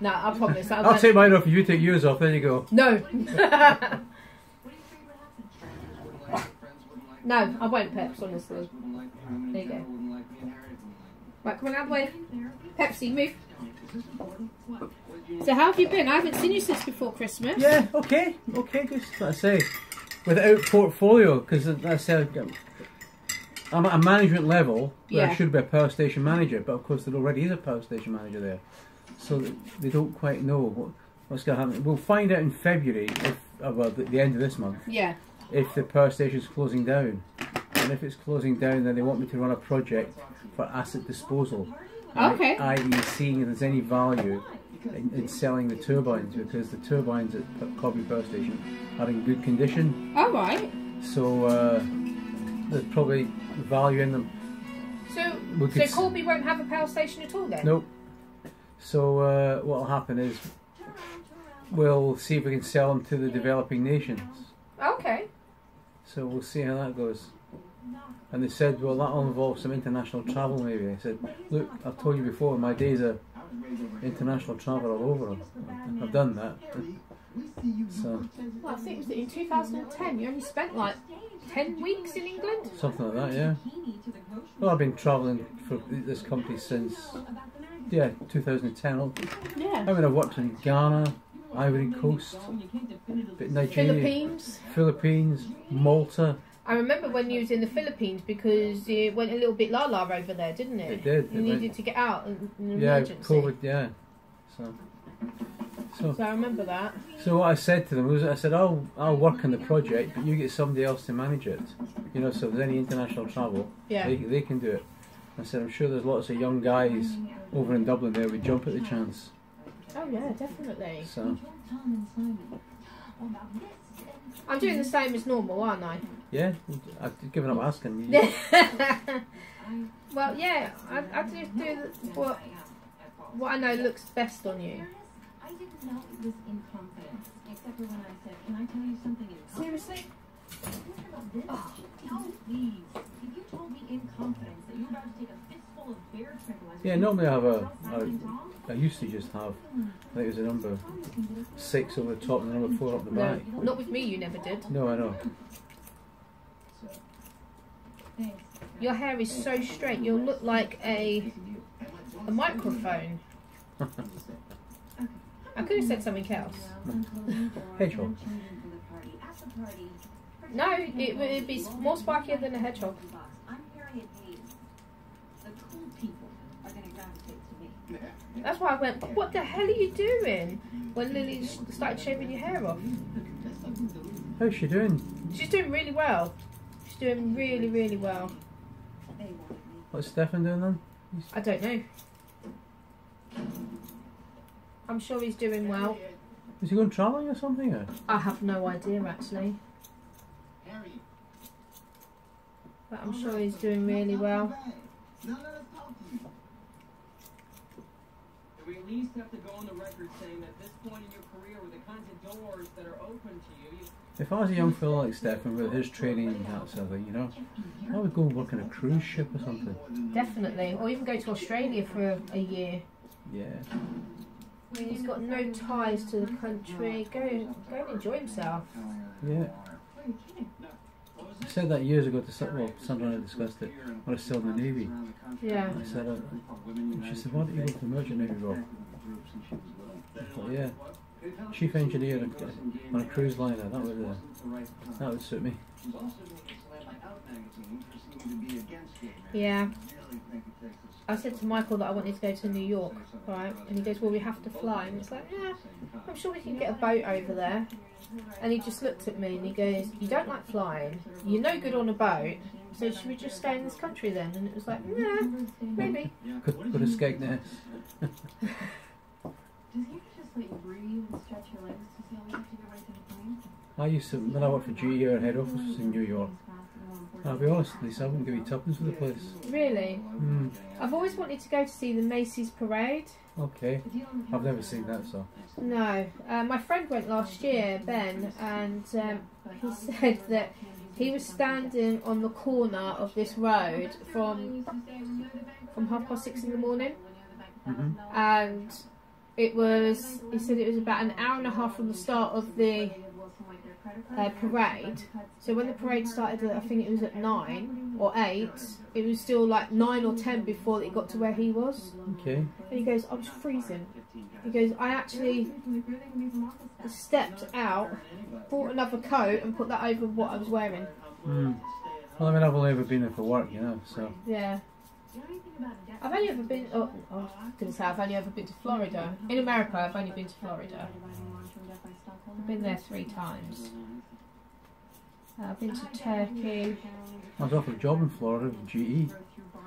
No, I promise. I'll take mine off if you take yours off. There you go. No. No, I won't, Peps, honestly. There you go. Right, come on out, boy. Pepsi, move. So how have you been? I haven't seen you since before Christmas. Yeah, okay, just like I say, without portfolio, because I said I'm at a management level where I should be a power station manager, but of course there already is a power station manager there, so they don't quite know what's going to happen. We'll find out in February, if well, the end of this month, if the power station is closing down, and if it's closing down, then they want me to run a project for asset disposal, i.e. seeing if there's any value in selling the turbines, because the turbines at Cobby Power Station are in good condition. Oh, right. So there's probably value in them. So Corby won't have a power station at all then? Nope. So what will happen is we'll see if we can sell them to the developing nations. Okay. So we'll see how that goes. And they said, well, that'll involve some international travel maybe. I said, look, I've told you before, my days are international travel all over. I've done that. So, well, I think it was in 2010, you only spent like 10 weeks in England? Something like that, yeah. Well, I've been travelling for this company since, 2010. Yeah. I mean, I've worked in Ghana, Ivory Coast, Nigeria, Philippines, Malta. I remember when you was in the Philippines, because it went a little bit la-la over there, didn't it? It did. You needed to get out in an emergency. COVID, yeah. So I remember that. So what I said to them was, I said, I'll work on the project, but you get somebody else to manage it. You know, so if there's any international travel, they can do it. I said, I'm sure there's lots of young guys over in Dublin there would jump at the chance. Oh yeah, definitely. So I'm doing the same as normal, aren't I? Yeah, I've given up asking. Well, yeah, I do what I know looks best on you. I didn't know it was in confidence, except for when I said, can I tell you something in confidence? Seriously? Oh, no, please. If you told me in confidence that you were about to take a fistful of bear tranquilizer... Yeah, normally I have I used to just have, I think it was a number 6 over the top and the number 4 up the back. No, not with me, you never did. No, I know. Your hair is so straight, you'll look like a microphone. I could have said something else. Hedgehog. No, it would be more spikier than a hedgehog. That's why I went, what the hell are you doing? When Lily started shaving your hair off. How's she doing? She's doing really well. She's doing really, really well. What's Stefan doing then? I don't know. I'm sure he's doing well. Is he going travelling or something? Or? I have no idea actually. But I'm sure he's doing really well. We at least have to go on the record saying that at this point in your career, with the kinds of doors that are open to you... If I was a young fellow like Stefan with his training and that sort of thing, you know, I would go and work on a cruise ship or something. Definitely. Or even go to Australia for a year. Yeah. I mean, he's got no ties to the country. Go and enjoy himself. Yeah. I said that years ago to Sandra and I discussed it when I was still in the Navy. Yeah. I said, she said, why don't you go to the Merchant Navy, Rob? I thought, yeah. Chief engineer on a cruise liner, that would suit me. Yeah. I said to Michael that I wanted to go to New York, right? And he goes, well, we have to fly. And it's like, yeah, I'm sure we can get a boat over there. And he just looked at me and he goes, you don't like flying, you're no good on a boat, so should we just stay in this country then? And it was like, yeah, maybe. Could have Skegness. Does he just let you breathe and stretch your legs to see how we have to get right to the plane? I used to, when I worked for GE, our head office was in New York. I'll be honest, Lisa, I wouldn't give you tuppence for the place. Really? Mm. I've always wanted to go to see the Macy's parade. Okay. I've never seen that, so. No. My friend went last year, Ben, and he said that he was standing on the corner of this road from 6:30 in the morning. Mm-hmm. And It was, he said it was about an hour and a half from the start of the parade. So when the parade started, I think it was at 9 or 8, it was still like 9 or 10 before it got to where he was. Okay. And he goes, I was freezing. He goes, I actually stepped out, bought another coat and put that over what I was wearing. Mm. Well, I mean, I've only ever been there for work, you know, so. Yeah. I've only ever been, I was going to say I've only ever been to Florida. In America, I've only been to Florida. I've been there 3 times. I've been to Turkey. I was offered a job in Florida with GE.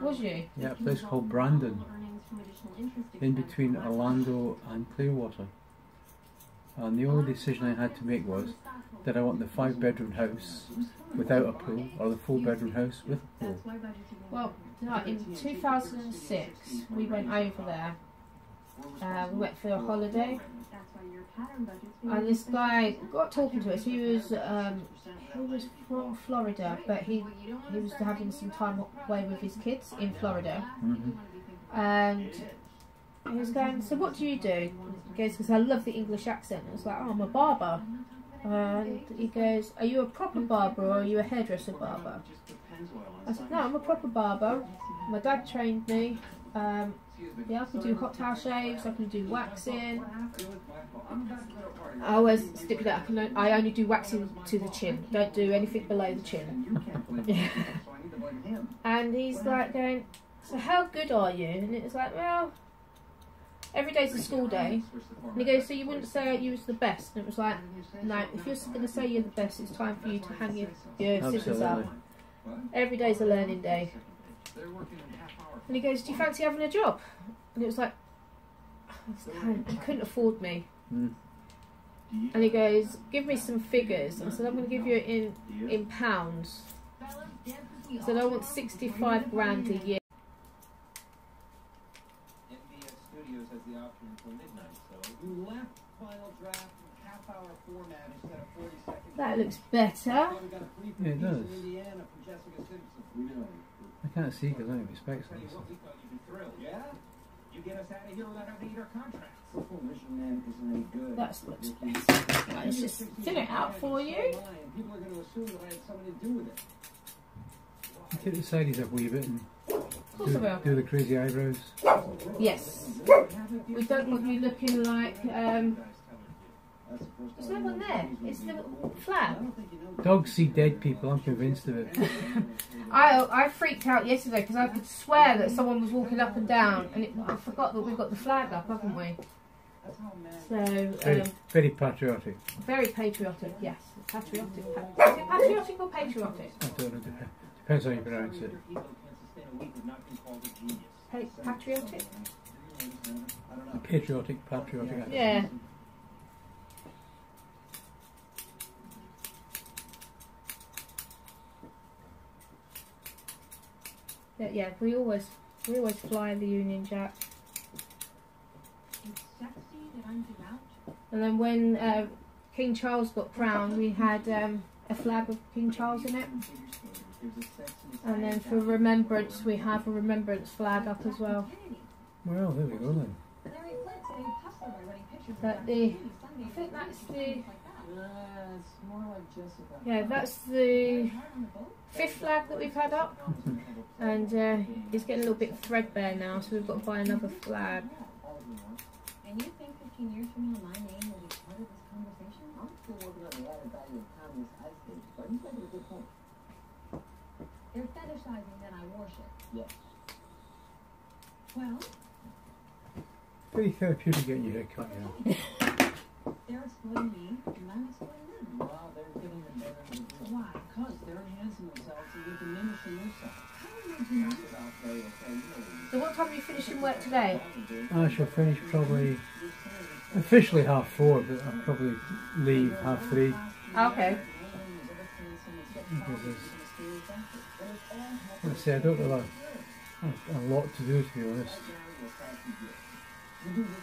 Was you? Yeah, a place called Brandon, in between Orlando and Clearwater. And the only decision I had to make was, did I want the 5-bedroom house without a pool, or the 4-bedroom house with a pool? Well, no, in 2006 we went over there. We went for a holiday, and this guy got talking to us. He was from Florida, but he was having some time away with his kids in Florida. Mm-hmm. And he was going, so what do you do? He goes, because I love the English accent. I was like, oh, I'm a barber. And he goes, are you a proper barber or are you a hairdresser barber? I said, no, I'm a proper barber. My dad trained me. Yeah, I can do hot towel shaves, I can do waxing. I always stipulate I only do waxing to the chin, don't do anything below the chin. Yeah. And he's like going, so how good are you? And it's like, well, every day's a school day. And he goes, so you wouldn't say you was the best? And it was like, no, if you're going to say you're the best, it's time for you to hang your scissors up. Every day's a learning day. And he goes, do you fancy having a job? And it was like, he couldn't afford me. Mm. And he goes, give me some figures. I said, I'm going to give you it in pounds. I said, I want 65 grand a year. Studios has the option until midnight, so you left final draft half-hour format instead of 40 seconds. That looks better. Yeah, it does. I can't see because I don't have specs on. Yeah? You get us out of here without having to eat our contracts. That looks better. Right, let's just fill it out for you. People are going to assume that I had something to do with it. You take the sides up a wee bit and do the crazy eyebrows. Yes. We don't want you looking like, there's no one there. It's the flag. Dogs see dead people, I'm convinced of it. I freaked out yesterday because I could swear that someone was walking up and down, and I forgot that we've got the flag up, haven't we? So very patriotic. Very patriotic, yes. Patriotic. Is it patriotic or patriotic? I don't know. Depends how you pronounce it. Patriotic? Patriotic. Yeah. Yeah, we always fly the Union Jack. And then when King Charles got crowned, we had a flag with King Charles in it. And then for remembrance, we have a remembrance flag up as well. Well, there we go then. But I think that's the... Yeah, that's the 5th flag that we've had up. And it's getting a little bit threadbare now, so we've got to buy another flag. And you think 15 years from now my name will be part of this conversation? I'm still working on the added value of timeless ice skates, but he's making a good point. They're fetishizing that I worship. Yes. Well, Pretty therapeutic getting your hair cut, you know. they're exploiting me, and I'm exploiting them. Well, they're getting the better of the deal. Why? Because they're enhancing themselves and you're diminishing yourself. So what time are you finishing work today? I shall finish probably, officially 4:30, but I'll probably leave 3:30. Okay. I say I don't have a lot to do, to be honest.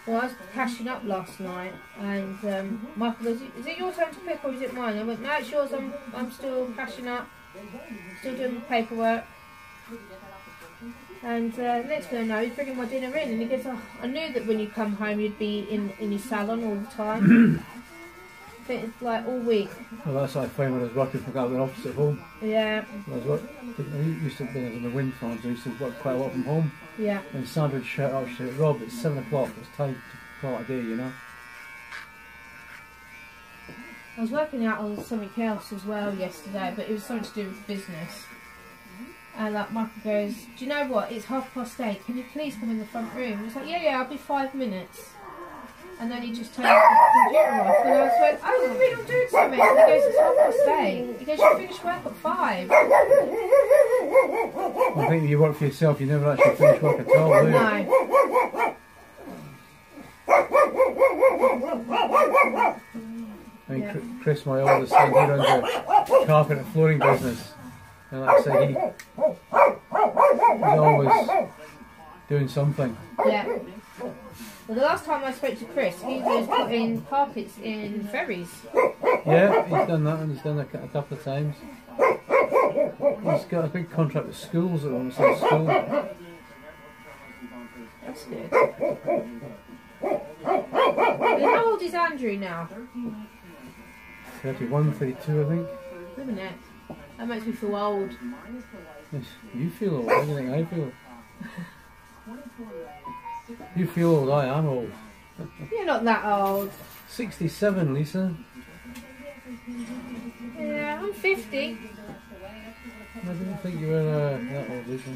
Well, I was cashing up last night, and Michael goes, is it your turn to pick or is it mine? I went, no, it's yours, I'm still cashing up, still doing the paperwork. And next thing I know, he's bringing my dinner in, and he goes, "Oh, I knew that when you come home you'd be in your salon all the time." But it's like all week. Well, that's what I found when I was working for the office at home. Yeah. I used to be in the wind farms. I used to work quite a lot from home. Yeah. And Sandra would shout out, she'd say, "Rob, it's 7 o'clock. It's time to call it a day," you know. I was working out on something else as well yesterday, but it was something to do with business. And like Michael goes, "Do you know what? It's 8:30. Can you please come in the front room?" I was like, "Yeah, I'll be 5 minutes." And then he just turned the computer off, and I was like, "Oh, you're really doing something." And he goes, "It's 8:30. He goes, "You finish work at 5. I think if you work for yourself, you never actually finish work at all, do you? No. I mean, Chris, my oldest son, he runs a carpet and flooring business. And like I say, he's always doing something. Yeah. Well, the last time I spoke to Chris, he was putting carpets in ferries. Yeah, he's done that, and he's done that a couple of times. He's got a big contract with schools at the moment, so school. That's good. And how old is Andrew now? 31, 32, I think. Isn't it? That makes me feel old. Yes, you feel old, I don't think I feel. You feel old, I am old. You're not that old. 67, Lisa. Yeah, I'm 50. I didn't think you were that old, Lisa.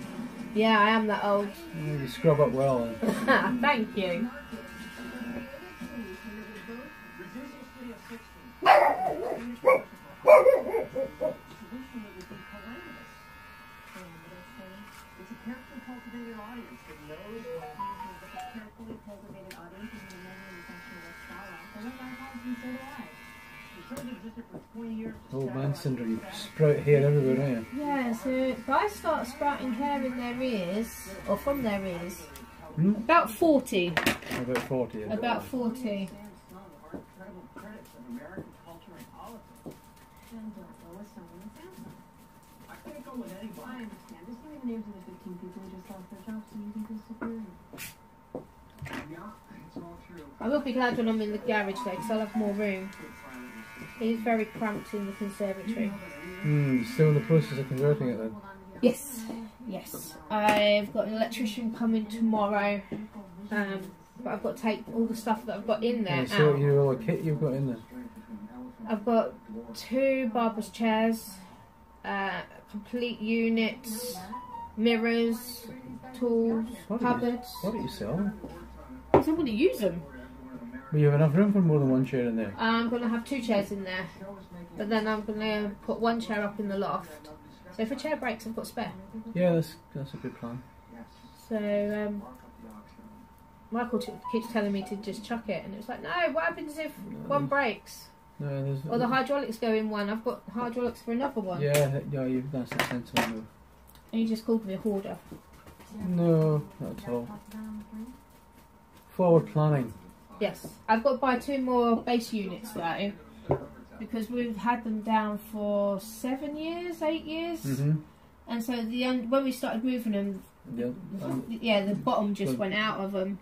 Yeah, I am that old. You scrub up well then. Thank you. It's a carefully cultivated audience that knows what a carefully cultivated audience is in the manufacturing of flour. So that's my house, and so do I. The shows existed for 20 years. Old man syndrome, you sprout hair everywhere, don't you? Yeah, so guys start sprouting hair in their ears, or from their ears, Hmm? about 40. About 40. Yeah. About 40. I understand. Just give me the names of the 15 people who just lost their jobs so you can feel superior. Yeah, it's all true. I will be glad when I'm in the garage though, because I'll have more room. He's very cramped in the conservatory. Still in the process of converting it then? Yes, yes. I've got an electrician coming tomorrow, but I've got to take all the stuff that I've got in there Yeah, so out. you all the kit you've got in there? I've got 2 barber's chairs, complete units, mirrors, tools, cupboards. What do you sell? So I'm going to use them. Well, you have enough room for more than one chair in there. I'm going to have 2 chairs in there, but then I'm going to put 1 chair up in the loft. So if a chair breaks, I've got spare. Yeah, that's a good plan. So Michael keeps telling me to just chuck it, and it's like, no, what happens if one breaks? No, there's. Or the hydraulics go in one, I've got hydraulics for another one. Yeah, that's a sensible move. And you just called me a hoarder. No, not at all. Forward planning. Yes, I've got to buy 2 more base units though, because we've had them down for 7 years, 8 years, and so when we started moving them, the bottom just went out of them.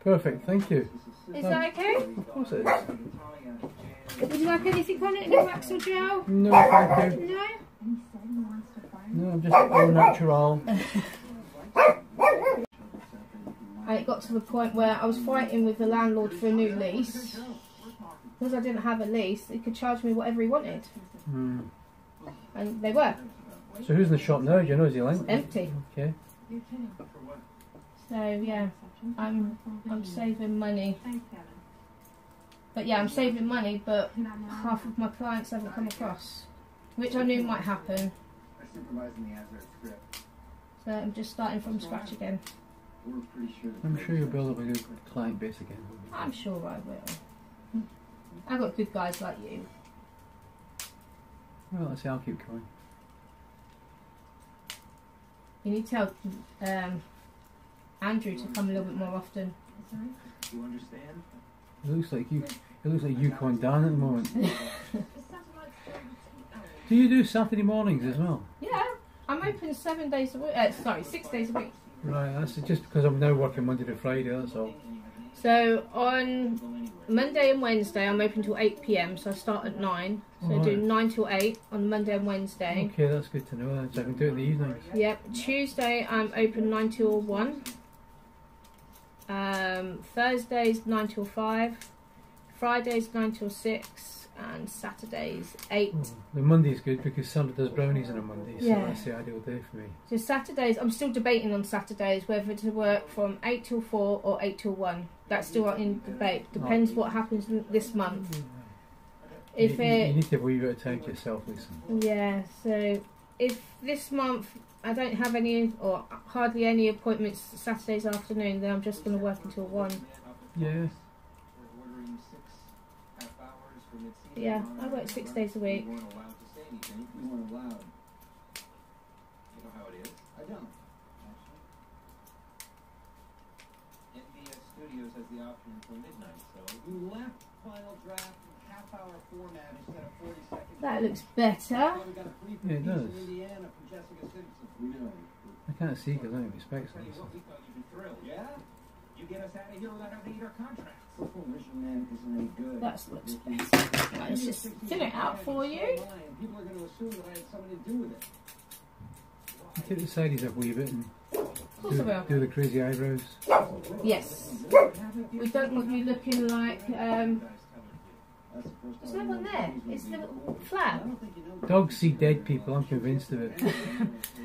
Perfect, thank you. Is that okay? Of course it is. Would you like anything on it? No wax or gel? No, thank you. No? No, I'm just all natural. And it got to the point where I was fighting with the landlord for a new lease. Because I didn't have a lease, he could charge me whatever he wanted. And they were. So who's in the shop now? Do you know? Is he linked? Empty. Okay. So yeah, I'm saving money. But yeah, I'm saving money, but half of my clients haven't come across, which I knew might happen. So I'm just starting from scratch again. I'm sure you'll build up a good client base again. I'm sure I will. I've got good guys like you. Well, let's see, I'll keep going. You need to tell Andrew to come a little bit more often. You understand? It looks like Yukon Dan at the moment. Do you do Saturday mornings as well? Yeah, I'm open 7 days a week. Sorry, 6 days a week. Right, that's just because I'm now working Monday to Friday, that's all. So on Monday and Wednesday I'm open till 8 PM, so I start at 9. So I do 9 till 8 on Monday and Wednesday. Okay, that's good to know then, so I can do it in the evenings. Yep, Tuesday I'm open 9 till 1. Thursdays 9 till 5. Fridays 9 till 6. And Saturdays 8. Oh, the Monday's good because Sandra does brownies on a Monday, so Yeah. that's the ideal day for me. So Saturdays, I'm still debating on Saturdays whether to work from 8 till 4 or 8 till 1. That's still in debate. Depends what happens this month. If you need to have a wee bit of time to yourself, Lisa. Yeah, so if this month I don't have any or hardly any appointments Saturdays afternoon, then I'm just going to work until 1. Yeah. Yeah, I work 6 days a week. You weren't allowed to say anything. You weren't allowed. You know how it is? I don't. NBS Studios has the option until midnight, so you left final draft in half-hour format instead of 40 seconds. That looks better. Yeah, it does. I can't see because I don't expect We so. thought you'd be thrilled. Yeah? You get us out of here without having to eat our contracts. That looks better. Let's just fill it out for you. People are going to assume that I had something to do with it. Take the sides up a wee bit and Of course I will. do the crazy eyebrows. Yes. We don't want you looking like there's no one there. It's the little flag. Dogs see dead people, I'm convinced of it.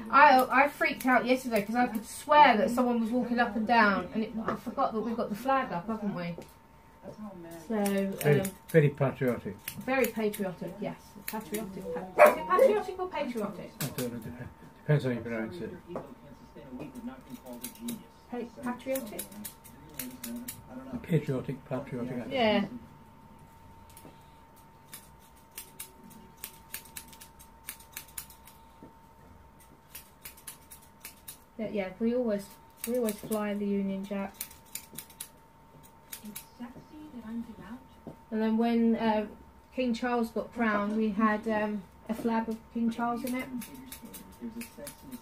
I freaked out yesterday because I could swear that someone was walking up and down, and I forgot that we've got the flag up, haven't we? So Very patriotic. very patriotic, yes. Patriotic. Is it patriotic or patriotic? I don't know, depends how you pronounce it. Patriotic? Patriotic, patriotic. Yeah. Yeah, we always fly the Union Jack. It's sexy that I'm devout. And then when King Charles got crowned, we had a flag with King Charles in it.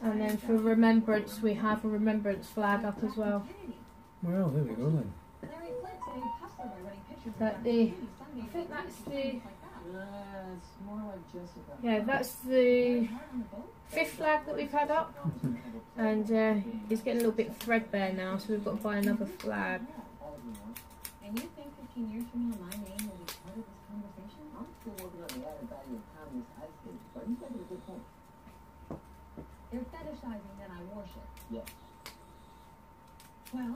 And then for remembrance, we have a remembrance flag up as well. Well, there we go then. Larry Flint said he'd hustle by running pictures That of the- Sunday I think that's the, like that. It's more like Jessica. yeah, that's the 5th flag that we've had up. And it's getting a little bit threadbare now, so we've got to buy another flag. And you think 15 years from now my name will be part of this conversation? I'm still working on the added value of Tommy's ice skates, but he's making a good point. They're fetishizing that I worship. Yes. Well,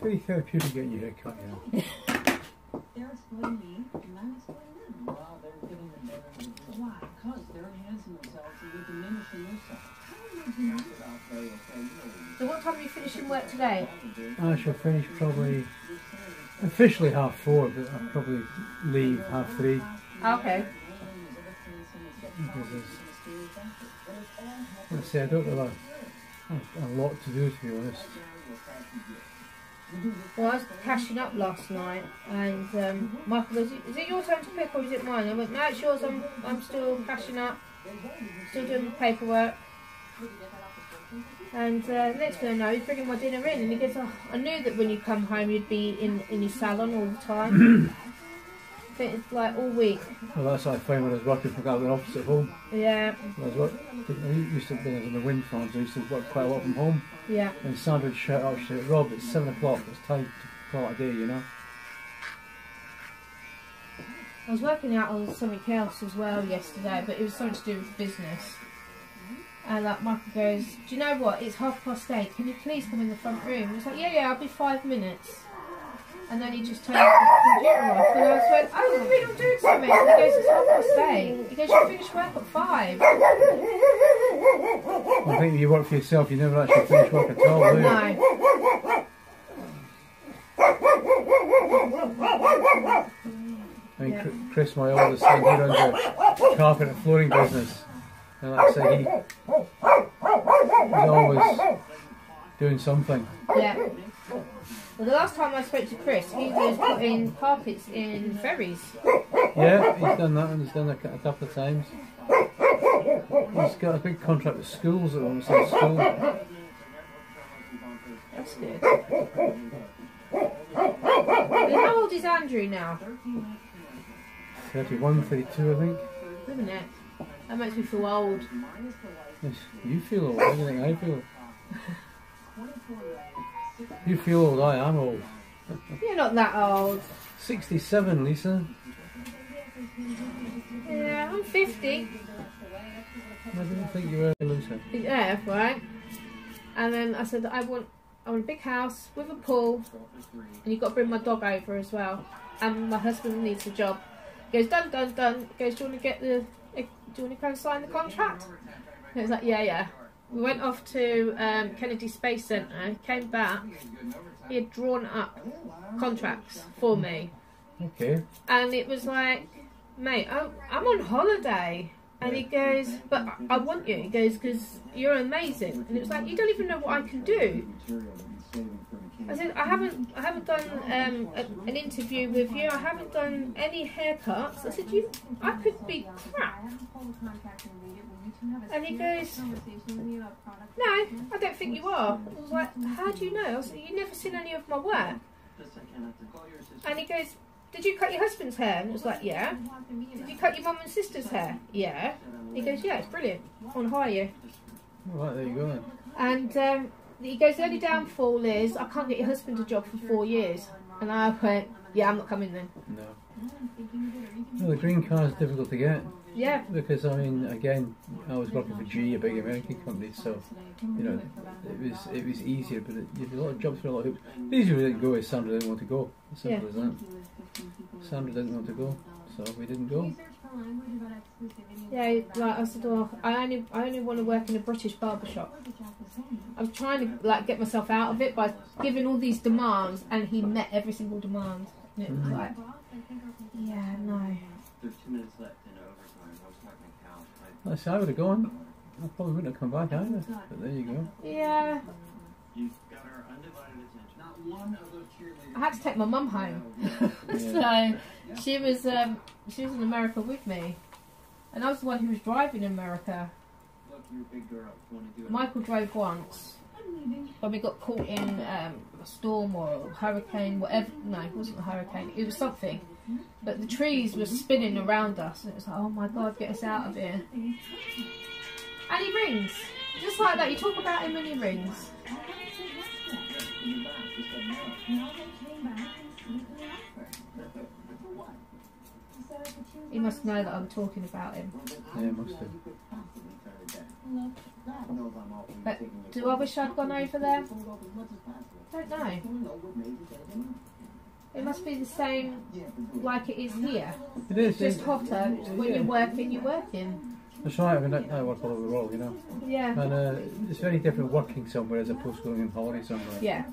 Very therapeutic getting your hair cut, you know. they're exploiting me and I'm exploiting them. Well, they're getting the better of the deal. Why? Because they're enhancing themselves and they're diminishing yourself. How would you know? So what time are you finishing work today? I shall finish probably, officially 4:30, but I'll probably leave 3:30. Okay. Because let's say I don't have a lot to do, to be honest. Well, I was cashing up last night, and Michael goes, "Is it your turn to pick or is it mine?" I went, "No, it's yours. I'm still cashing up, still doing the paperwork." And next thing I know, he's bringing my dinner in, and he goes, "Oh, I knew that when you come home, you'd be in your salon all the time." I think it's like all week. Well, that's what I found when I was working for the office at home. Yeah, I used to be in the wind farms, I used to work quite a lot from home. yeah. And Sandra would shout out, she'd say, "Rob, it's 7 o'clock, it's time to call it a day, you know." I was working out on something else as well yesterday, but it was something to do with business. And Michael goes, "Do you know what? It's 8:30. Can you please come in the front room?" I was like, yeah, I'll be 5 minutes. And then he just turned the computer off, and I was like, "Oh, what do you mean I'm doing something?" And he goes, "It's 8:30. He goes, "You finish work at 5. I think if you work for yourself, you never actually finish work at all, do you? No. I mean, Chris, my oldest son, he runs a carpet and flooring business. And like I say, he's always doing something. Yeah. Well, the last time I spoke to Chris, he was putting carpets in ferries. Yeah, he's done that and he's done that a couple of times. He's got a big contract with schools at almost some school. That's good. How old is Andrew now? 31, 32 I think. Isn't it? That makes me feel old. Yes, you feel old, I don't think I feel. You feel old, I am old. You're not that old. 67, Lisa. Yeah, I'm 50. I didn't think you were, Lisa. Yeah, right. And then I said I want a big house with a pool, and you've got to bring my dog over as well. And my husband needs a job. He goes, done. He goes, do you want to go and sign the contract? And it was like, yeah. We went off to Kennedy Space Centre, came back, he had drawn up contracts for me. Okay. And it was like, mate, I'm on holiday. And he goes, but I want you. He goes, because you're amazing. And it was like, you don't even know what I can do. I said, I haven't done an interview with you. I haven't done any haircuts. I said, I could be crap. And he goes, no, I don't think you are. I was like, how do you know? I said, you've never seen any of my work. And he goes, did you cut your husband's hair? And it was like, yeah. Did you cut your mum and sister's hair? Yeah. He goes, yeah, it's brilliant. I want to hire you. Alright, there you go then. And he goes, the only downfall is I can't get your husband a job for 4 years. And I went, yeah, I'm not coming then. No. Well, the green card is difficult to get. Yeah. Because, I mean, again, I was working for G, a big American company, so, you know, it was easier, but you had a lot of jobs for a lot of hoops. The easier we didn't go is Sandra didn't want to go. As simple as that. Sandra didn't want to go, so we didn't go. Yeah, like I said, oh, I only want to work in a British barbershop. I'm trying to like get myself out of it by giving all these demands, and he met every single demand. And it was like, yeah, no. There's 2 minutes left in overtime. I was talking to Cal. I said I would have gone. I probably wouldn't have come back either. But there you go. Yeah. You got our undivided attention. Not one of those cheerleaders. I had to take my mum home, so she was in America with me, and I was the one who was driving in America. Look, you're a big girl. You want to do it? Michael drove once when we got caught in a storm or a hurricane, whatever. No, it wasn't a hurricane. It was something. But the trees were spinning around us, and it was like, oh my God, get us out of here. And he rings. Just like that, you talk about him and he rings. He must know that I'm talking about him. Yeah, must have. But do I wish I'd gone over there? Don't know. It must be the same like it is here. It is. Just hotter. When you're working, you're working. That's right, I mean, I work all over the world, you know. Yeah. And it's very different working somewhere as opposed to going on holiday somewhere. Yeah.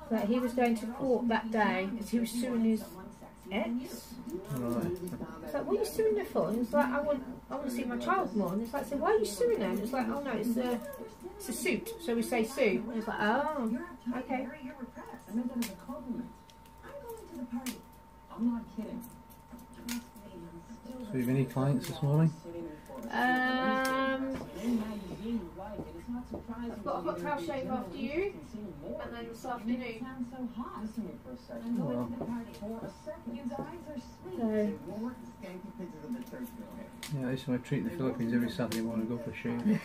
But he was going to court that day because he was suing his ex. Right. It's like, what are you suing her for? And it's like, I want to see my child more. And it's like, so why are you suing her? And it's like, oh no, it's a suit. So we say sue. And it's like, oh, okay. I'm not kidding. So you have any clients this morning? I've got a hot towel shave after you, and then this afternoon. Oh, well. So, Yeah, this is my treat in the Philippines every Saturday morning. Go for a shave.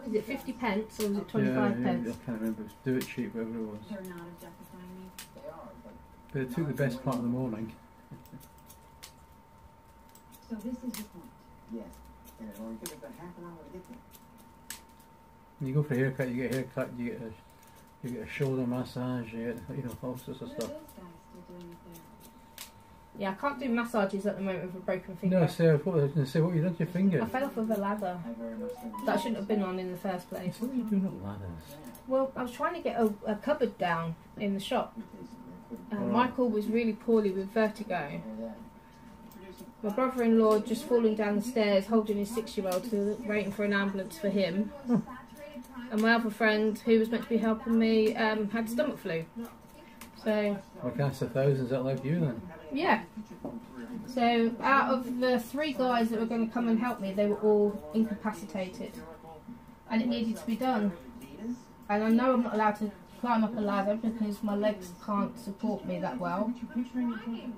is it 50 pence or is it 25 yeah, pence? I can't remember. Do it cheap, whatever it was. But it took the best part of the morning. So this is the point. Yes. And it'll only give us about half an hour to get there. When you go for a haircut, you get a haircut, you get a shoulder massage, you get all sorts of stuff. Yeah, I can't do massages at the moment with a broken finger. No, Sarah, what was I going to say? What you done to your finger? I fell off of a ladder that I shouldn't have been on in the first place. What are you doing up ladders? Well, I was trying to get a cupboard down in the shop. Right. Michael was really poorly with vertigo. My brother-in-law just falling down the stairs holding his 6-year-old waiting for an ambulance for him. and my other friend, who was meant to be helping me, had stomach flu. So. I cast the thousands that left you then. Yeah. So out of the 3 guys that were going to come and help me, they were all incapacitated, and it needed to be done. And I know I'm not allowed to climb up a ladder because my legs can't support me that well,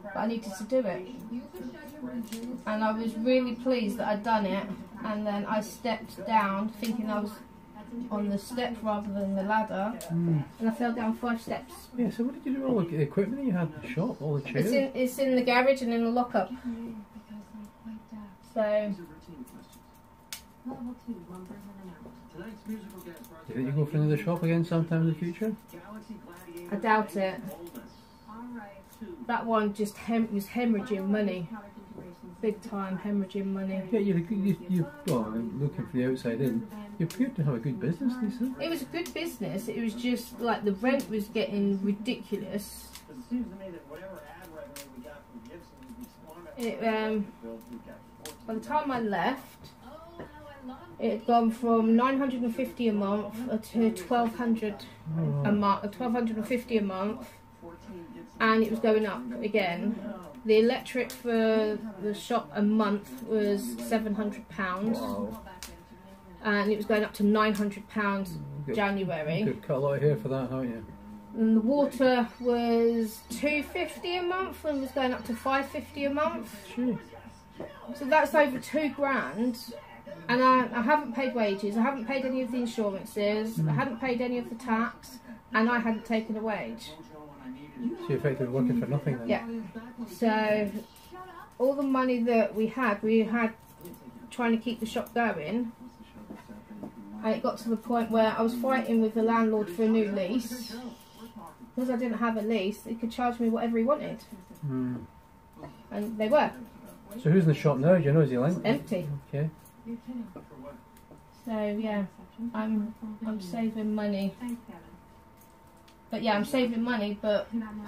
but I needed to do it. And I was really pleased that I'd done it, and then I stepped down thinking I was on the step rather than the ladder, and I fell down 5 steps. Yeah, so what did you do with all the equipment you had in the shop, all the chairs? It's in the garage and in the lockup. So... Do you think you go for another shop again sometime in the future? I doubt it. That one just was hemorrhaging money. Big time hemorrhaging money. Yeah, you well, looking from the outside in, you appeared to have a good business, Lisa. It was a good business, it was just like the rent was getting ridiculous. By the time I left, it had gone from $950 a month to $1,200 a month, $1,250 a month, and it was going up again. The electric for the shop a month was £700, and it was going up to £900 January. You could cut a lot of hair for that, haven't you? And the water was $250 a month, and was going up to $550 a month. Sure. So that's over $2,000. And I haven't paid wages, I haven't paid any of the insurances, I hadn't paid any of the tax, and I hadn't taken a wage. So you're effectively working for nothing then? Yeah. So all the money that we had trying to keep the shop going, and it got to the point where I was fighting with the landlord for a new lease. Because I didn't have a lease, he could charge me whatever he wanted. And they were. So who's in the shop now? Do you know? Is he empty? Okay. So yeah, I'm saving money. But yeah, I'm saving money, but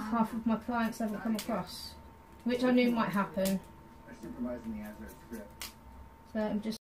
half of my clients haven't come across, which I knew might happen. So I'm just